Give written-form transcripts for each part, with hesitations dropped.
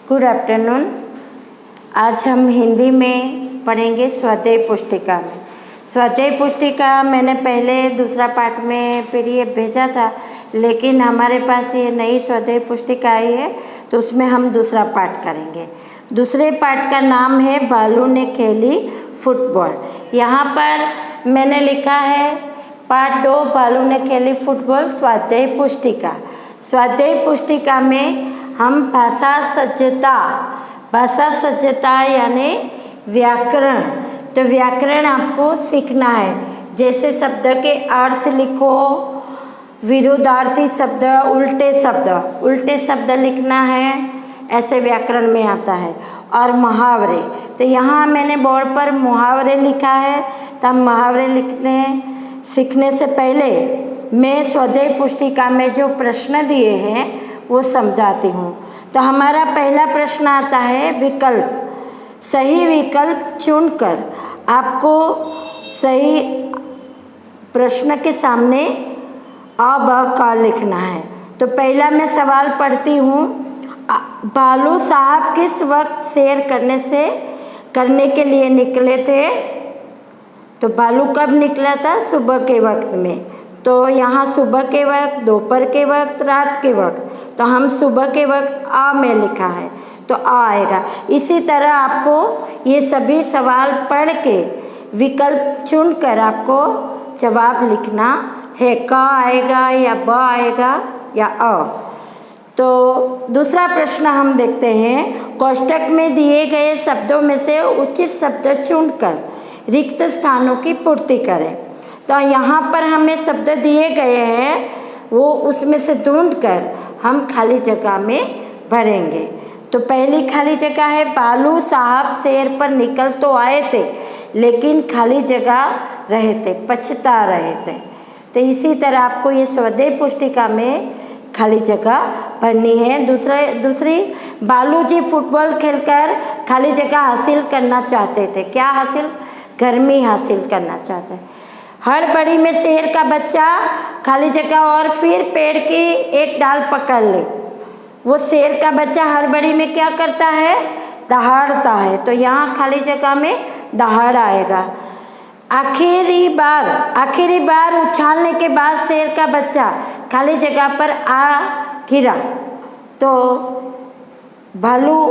Good afternoon. आज हम हिंदी में पढ़ेंगे स्वाध्याय पुस्तिका में। स्वाध्याय पुस्तिका मैंने पहले दूसरा पार्ट में PDF भेजा था, लेकिन हमारे पास ये नई स्वाध्याय पुस्तिका आई है तो उसमें हम दूसरा पार्ट करेंगे। दूसरे पार्ट का नाम है बालू ने खेली फुटबॉल। यहाँ पर मैंने लिखा है पार्ट 2 बालू ने खेली फुटबॉल स्वाध्याय पुस्तिका। स्वाध्याय पुस्तिका में हम भाषा सज्जता यानी व्याकरण, तो व्याकरण आपको सीखना है। जैसे शब्द के अर्थ लिखो, विरुद्धार्थी शब्द, उल्टे शब्द लिखना है, ऐसे व्याकरण में आता है। और मुहावरे, तो यहाँ मैंने बोर्ड पर मुहावरे लिखा है, तो हम मुहावरे सीखने से पहले मैं स्वाध्याय पुस्तिका में जो प्रश्न दिए हैं वो समझाती हूँ। तो हमारा पहला प्रश्न आता है विकल्प। सही विकल्प चुनकर आपको सही प्रश्न के सामने अ ब क लिखना है। तो पहला मैं सवाल पढ़ती हूँ। बालू साहब किस वक्त सैर करने के लिए निकले थे? तो बालू कब निकला था? सुबह के वक्त में। तो यहाँ सुबह के वक्त, दोपहर के वक्त, रात के वक्त, तो हम सुबह के वक्त आ में लिखा है तो आ आएगा। इसी तरह आपको ये सभी सवाल पढ़ के विकल्प चुनकर आपको जवाब लिखना है। क आएगा या ब आएगा या अ। तो दूसरा प्रश्न हम देखते हैं। कोष्ठक में दिए गए शब्दों में से उचित शब्द चुनकर रिक्त स्थानों की पूर्ति करें। तो यहाँ पर हमें शब्द दिए गए हैं, वो उसमें से ढूंढकर हम खाली जगह में भरेंगे। तो पहली खाली जगह है बालू साहब सैर पर निकल तो आए थे लेकिन खाली जगह रहे थे, पछता रहे थे। तो इसी तरह आपको ये स्वाध्याय पुस्तिका में खाली जगह भरनी है। दूसरी बालू जी फुटबॉल खेलकर खाली जगह हासिल करना चाहते थे। क्या हासिल? गर्मी हासिल करना चाहते हैं। हड़बड़ी में शेर का बच्चा खाली जगह और फिर पेड़ की एक डाल पकड़ ले। वो शेर का बच्चा हड़बड़ी में क्या करता है? दहाड़ता है। तो यहाँ खाली जगह में दहाड़ आएगा। आखिरी बार उछालने के बाद शेर का बच्चा खाली जगह पर आ गिरा। तो भालू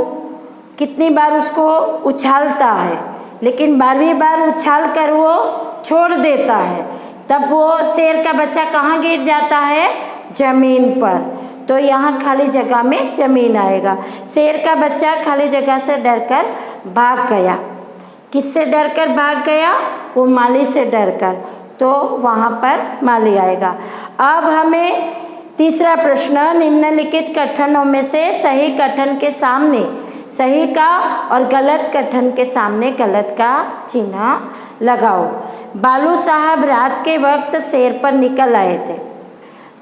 कितनी बार उसको उछालता है, लेकिन 12वीं बार उछाल कर वो छोड़ देता है। तब वो शेर का बच्चा कहाँ गिर जाता है? जमीन पर। तो यहाँ खाली जगह में जमीन आएगा। शेर का बच्चा खाली जगह से डरकर भाग गया। किससे डरकर भाग गया? वो माली से डरकर। तो वहाँ पर माली आएगा। अब हमें तीसरा प्रश्न, निम्नलिखित कथनों में से सही कथन के सामने सही का और गलत कथन के सामने गलत का चिन्ह लगाओ। बालू साहब रात के वक्त सैर पर निकल आए थे।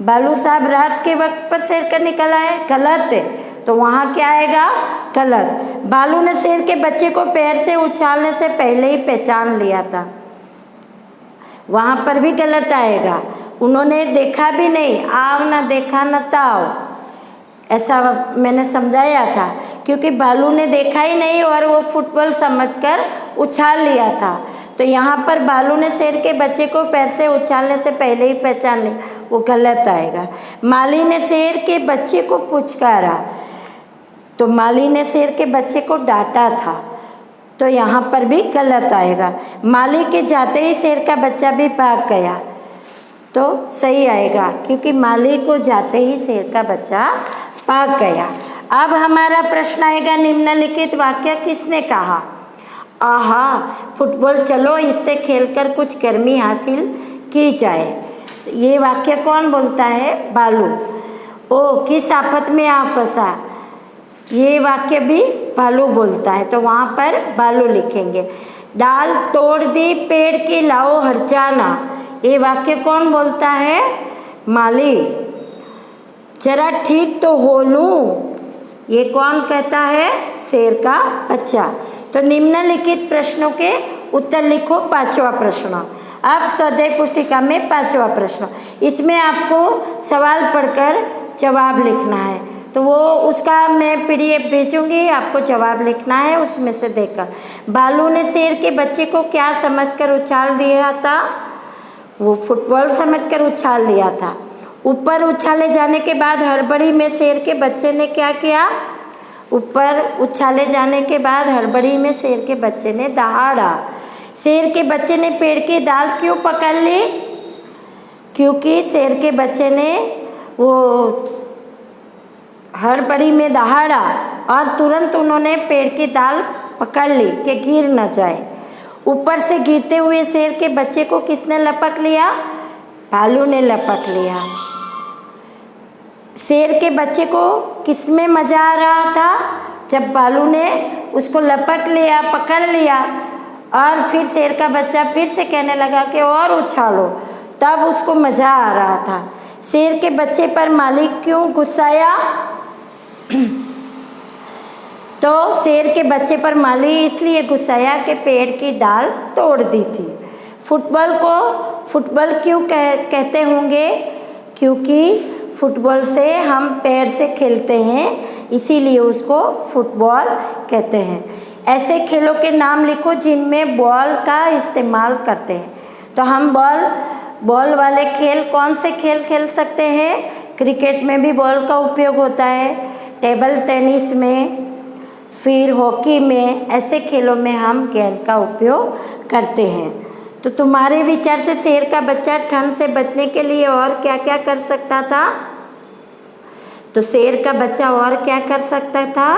बालू साहब रात के वक्त पर सैर कर निकल आए, गलत है। तो वहाँ क्या आएगा? गलत। बालू ने शेर के बच्चे को पैर से उछालने से पहले ही पहचान लिया था। वहाँ पर भी गलत आएगा। उन्होंने देखा भी नहीं, आव न देखा न ताव, ऐसा मैंने समझाया था। क्योंकि बालू ने देखा ही नहीं और वो फुटबॉल समझकर उछाल लिया था। तो यहाँ पर बालू ने शेर के बच्चे को पैर से उछालने से पहले ही पहचान लिया, वो गलत आएगा। माली ने शेर के बच्चे को पुचकारा, तो माली ने शेर के बच्चे को डांटा था। तो यहाँ पर भी गलत आएगा। माली के जाते ही शेर का बच्चा भी भाग गया, तो सही आएगा, क्योंकि माली को जाते ही शेर का बच्चा भाग गया। अब हमारा प्रश्न आएगा, निम्नलिखित वाक्य किसने कहा? आहा, फुटबॉल चलो, इससे खेलकर कुछ गर्मी हासिल की जाए। तो ये वाक्य कौन बोलता है? बालू। ओ किस आफत में आ फंसा, ये वाक्य भी बालू बोलता है। तो वहाँ पर बालू लिखेंगे। डाल तोड़ दी पेड़ की लाओ हरजाना, ये वाक्य कौन बोलता है? माली। जरा ठीक तो हो लूँ, ये कौन कहता है? शेर का बच्चा। तो निम्नलिखित प्रश्नों के उत्तर लिखो। 5वां प्रश्न। अब स्वाध्याय पुस्तिका में 5वां प्रश्न, इसमें आपको सवाल पढ़कर जवाब लिखना है। तो वो उसका मैं PDF भेजूंगी, आपको जवाब लिखना है उसमें से देखकर। भालू ने शेर के बच्चे को क्या समझकर उछाल दिया था? वो फुटबॉल समझकर उछाल लिया था। ऊपर उछाले जाने के बाद हड़बड़ी में शेर के बच्चे ने क्या किया? ऊपर उछाले जाने के बाद हड़बड़ी में शेर के बच्चे ने दहाड़ा। शेर के बच्चे ने पेड़ की डाल क्यों पकड़ ली? क्योंकि शेर के बच्चे ने वो हड़बड़ी में दहाड़ा और तुरंत उन्होंने पेड़ की डाल पकड़ ली कि गिर न जाए। ऊपर से गिरते हुए शेर के बच्चे को किसने लपक लिया? भालू ने लपक लिया। शेर के बच्चे को किसमें मज़ा आ रहा था? जब भालू ने उसको लपक लिया, पकड़ लिया और फिर शेर का बच्चा फिर से कहने लगा कि और उछालो, तब उसको मज़ा आ रहा था। शेर के बच्चे पर मालिक क्यों गुस्साया? तो शेर के बच्चे पर माली इसलिए गुस्साया कि पेड़ की डाल तोड़ दी थी। फुटबॉल को फुटबॉल क्यों कहते होंगे? क्योंकि फुटबॉल से हम पैर से खेलते हैं, इसीलिए उसको फुटबॉल कहते हैं। ऐसे खेलों के नाम लिखो जिनमें बॉल का इस्तेमाल करते हैं। तो हम बॉल वाले खेल कौन से खेल खेल सकते हैं? क्रिकेट में भी बॉल का उपयोग होता है, टेबल टेनिस में, फिर हॉकी में, ऐसे खेलों में हम गेंद का उपयोग करते हैं। तो तुम्हारे विचार से शेर का बच्चा ठंड से बचने के लिए और क्या क्या कर सकता था? तो शेर का बच्चा और क्या कर सकता था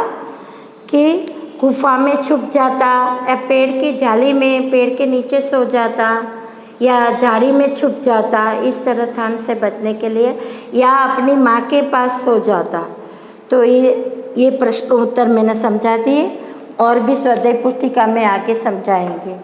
कि गुफा में छुप जाता या पेड़ की जाली में पेड़ के नीचे सो जाता या झाड़ी में छुप जाता, इस तरह ठंड से बचने के लिए, या अपनी माँ के पास सो जाता। तो ये प्रश्न उत्तर मैंने समझा दिए और भी स्वाध्याय पुस्तिका में आगे समझाएंगे।